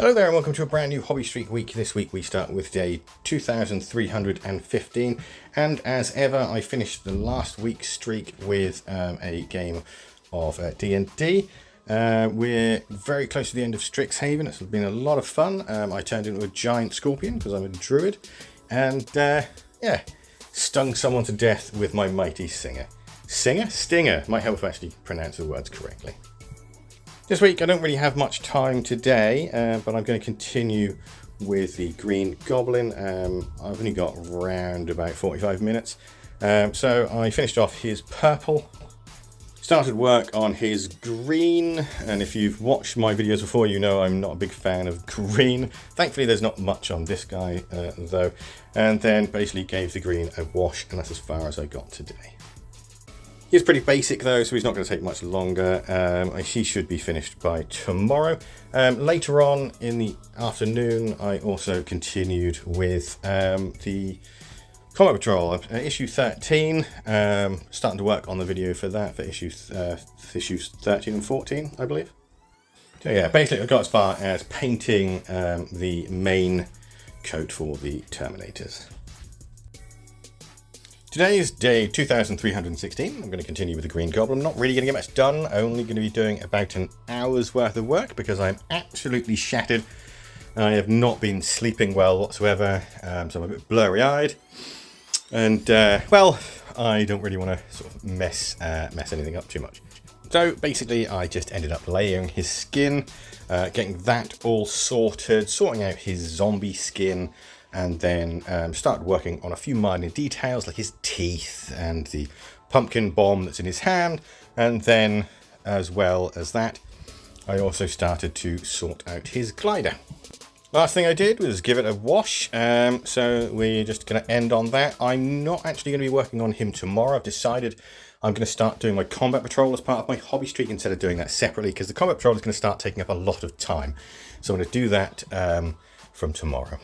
Hello there and welcome to a brand new Hobby Streak week. This week we start with day 2315, and as ever I finished the last week's streak with a game of D&D. We're very close to the end of Strixhaven. It's been a lot of fun. I turned into a giant scorpion because I'm a druid, and stung someone to death with my mighty singer. Stinger might help if I actually pronounce the words correctly. This week I don't really have much time today, but I'm going to continue with the green goblin. I've only got around about 45 minutes. So I finished off his purple, started work on his green, and if you've watched my videos before you know I'm not a big fan of green. Thankfully there's not much on this guy though, and then basically gave the green a wash, and that's as far as I got today. He's pretty basic though, so he's not going to take much longer. He should be finished by tomorrow. Later on in the afternoon, I also continued with the Combat Patrol, issue 13. Starting to work on the video for that, for issues 13 and 14, I believe. So yeah, basically I got as far as painting the main coat for the Terminators. Today is day 2316. I'm going to continue with the Green Goblin. I'm not really going to get much done, only going to be doing about an hour's worth of work because I'm absolutely shattered. I have not been sleeping well whatsoever, so I'm a bit blurry-eyed. And, well, I don't really want to sort of mess anything up too much. So basically I just ended up layering his skin, getting that all sorted, sorting out his zombie skin, and then started working on a few minor details like his teeth and the pumpkin bomb that's in his hand. And then, as well as that, I also started to sort out his glider. Last thing I did was give it a wash, so we're just going to end on that. I'm not actually going to be working on him tomorrow. I've decided I'm going to start doing my Combat Patrol as part of my Hobby Streak instead of doing that separately, because the Combat Patrol is going to start taking up a lot of time. So I'm going to do that from tomorrow.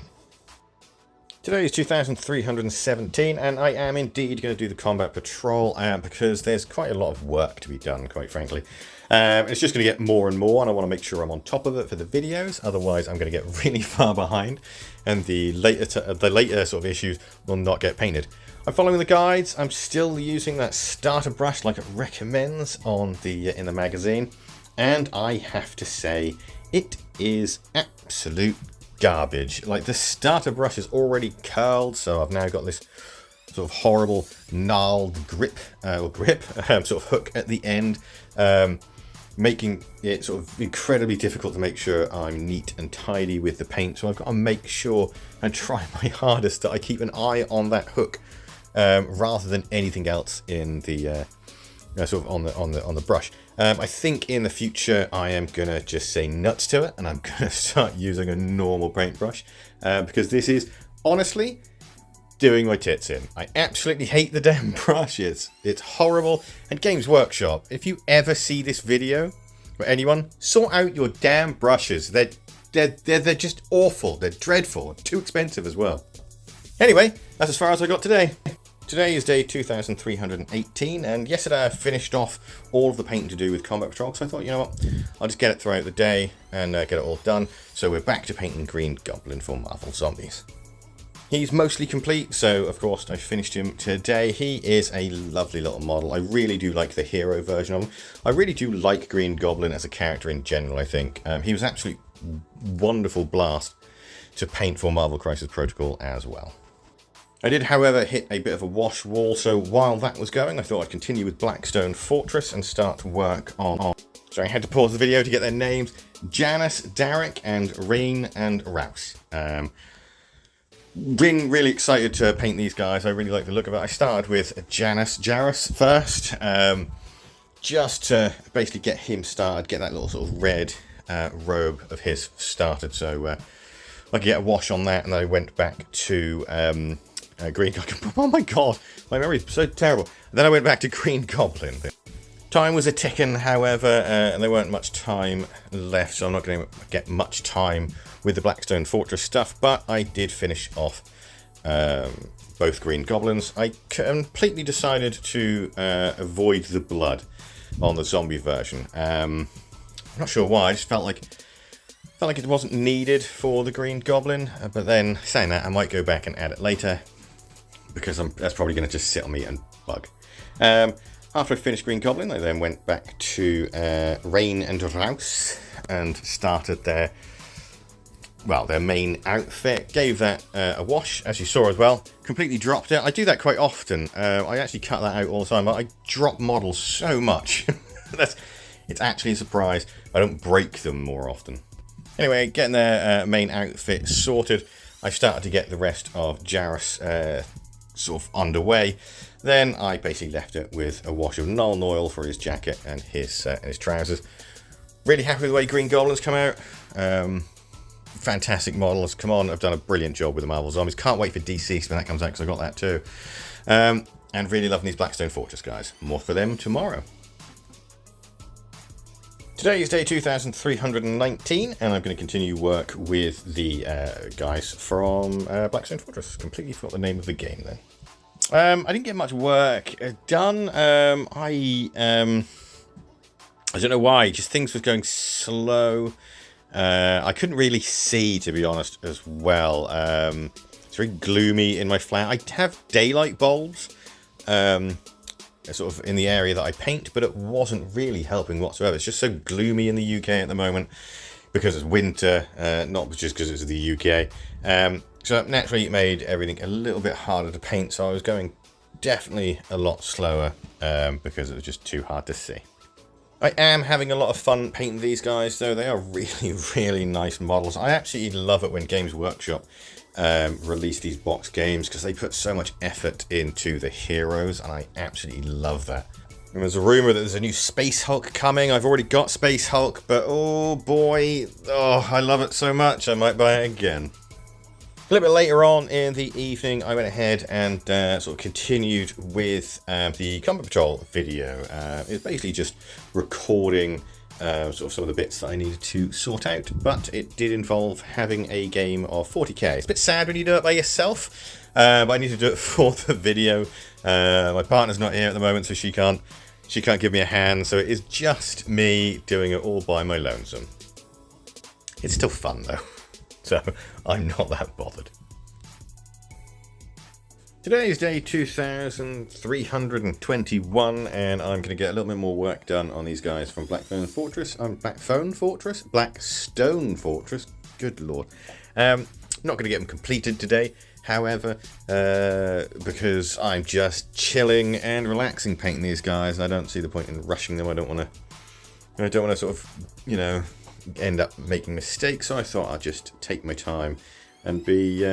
Today is 2317, and I am indeed going to do the Combat Patrol because there's quite a lot of work to be done, quite frankly. It's just going to get more and more, and I want to make sure I'm on top of it for the videos. Otherwise, I'm going to get really far behind, and the later sort of issues will not get painted. I'm following the guides. I'm still using that starter brush like it recommends on the in the magazine, and I have to say it is absolute garbage. Like, the starter brush is already curled, so I've now got this sort of horrible gnarled grip sort of hook at the end, making it sort of incredibly difficult to make sure I'm neat and tidy with the paint. So I've got to make sure and try my hardest that I keep an eye on that hook rather than anything else in the sort of on the brush. I think in the future I am gonna just say nuts to it, and I'm gonna start using a normal paintbrush because this is honestly doing my tits in. I absolutely hate the damn brush. It's horrible. And Games Workshop, if you ever see this video, or anyone, sort out your damn brushes. They're just awful. They're dreadful. Too expensive as well. Anyway, that's as far as I got today. Today is day 2318, and yesterday I finished off all of the painting to do with Combat Patrol, so I thought, you know what, I'll just get it throughout the day and get it all done. So we're back to painting Green Goblin for Marvel Zombies. He's mostly complete, so of course I finished him today. He is a lovely little model. I really do like the hero version of him. I really do like Green Goblin as a character in general, I think. He was absolutely wonderful blast to paint for Marvel Crisis Protocol as well. I did, however, hit a bit of a wash wall, so while that was going, I thought I'd continue with Blackstone Fortress and start work on... So I had to pause the video to get their names. Janice, Derek, and Rain and Rouse. Been really excited to paint these guys. I really like the look of it. I started with Jairus first, just to basically get him started, get that little sort of red robe of his started, so I could get a wash on that, and then I went back to... Green Goblin. Oh my god, my memory's so terrible. Then I went back to Green Goblin. Time was a ticking, however, and there weren't much time left, so I'm not going to get much time with the Blackstone Fortress stuff, but I did finish off both Green Goblins. I completely decided to avoid the blood on the zombie version. I'm not sure why, I just felt like Felt like it wasn't needed for the Green Goblin, but then saying that, I might go back and add it later because that's probably going to just sit on me and bug. After I finished Green Goblin, I then went back to Rain and Rouse and started their main outfit. Gave that a wash, as you saw as well. Completely dropped it. I do that quite often. I actually cut that out all the time. I drop models so much. It's actually a surprise. I don't break them more often. Anyway, getting their main outfit sorted, I started to get the rest of Jarrus sort of underway. Then I basically left it with a wash of Null Oil for his jacket and his trousers. Really happy with the way Green Goblins come out. Fantastic models. Come on, I've done a brilliant job with the Marvel Zombies. Can't wait for DC when that comes out because I got that too. And really loving these Blackstone Fortress guys. More for them tomorrow. Today is day 2319, and I'm going to continue work with the guys from Blackstone Fortress. Completely forgot the name of the game then. I didn't get much work done. I don't know why, just things was going slow. I couldn't really see, to be honest, as well. It's very gloomy in my flat. I have daylight bulbs. Sort of in the area that I paint, but it wasn't really helping whatsoever. It's just so gloomy in the UK at the moment because it's winter, not just because it's the UK. So naturally it made everything a little bit harder to paint, so I was going definitely a lot slower because it was just too hard to see. I am having a lot of fun painting these guys though. They are really, really nice models. I absolutely love it when Games Workshop release these box games because they put so much effort into the heroes, and I absolutely love that. And there's a rumor that there's a new Space Hulk coming. I've already got Space Hulk, but oh boy, I love it so much I might buy it again. A little bit later on in the evening, I went ahead and sort of continued with the Combat Patrol video. It's basically just recording sort of some of the bits that I needed to sort out, but it did involve having a game of 40k. It's a bit sad when you do it by yourself, but I need to do it for the video. My partner's not here at the moment, so she can't give me a hand, so it is just me doing it all by my lonesome. It's still fun though, so I'm not that bothered. Today is day 2321, and I'm going to get a little bit more work done on these guys from Blackstone Fortress. Blackstone Fortress. Good lord. Not going to get them completed today, however, because I'm just chilling and relaxing painting these guys. I don't see the point in rushing them. I don't want to sort of, end up making mistakes. So I thought I'd just take my time and be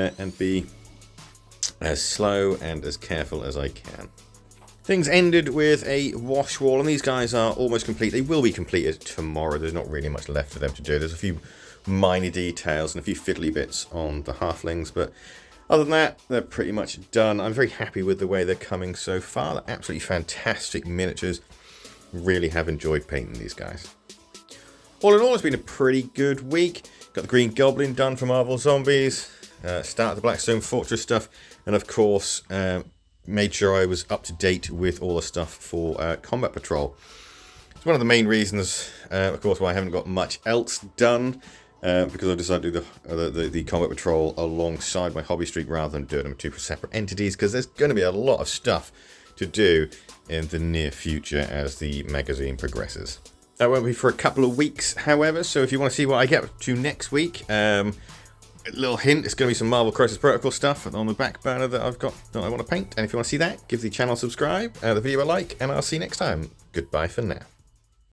as slow and as careful as I can. Things ended with a wash wall, and these guys are almost complete. They will be completed tomorrow. There's not really much left for them to do. There's a few minor details and a few fiddly bits on the Halflings, but other than that, they're pretty much done. I'm very happy with the way they're coming so far. They're absolutely fantastic miniatures. Really have enjoyed painting these guys. All in all, it's been a pretty good week. Got the Green Goblin done for Marvel Zombies. Started the Blackstone Fortress stuff, and of course made sure I was up to date with all the stuff for Combat Patrol. It's one of the main reasons, of course, why I haven't got much else done, because I decided to do the Combat Patrol alongside my Hobby Streak rather than doing them two separate entities, because there's going to be a lot of stuff to do in the near future as the magazine progresses. That won't be for a couple of weeks, however, so if you want to see what I get up to next week, a little hint, it's going to be some Marvel Crisis Protocol stuff on the back burner that I've got that I want to paint. And if you want to see that, give the channel a subscribe, the video a like, and I'll see you next time. Goodbye for now.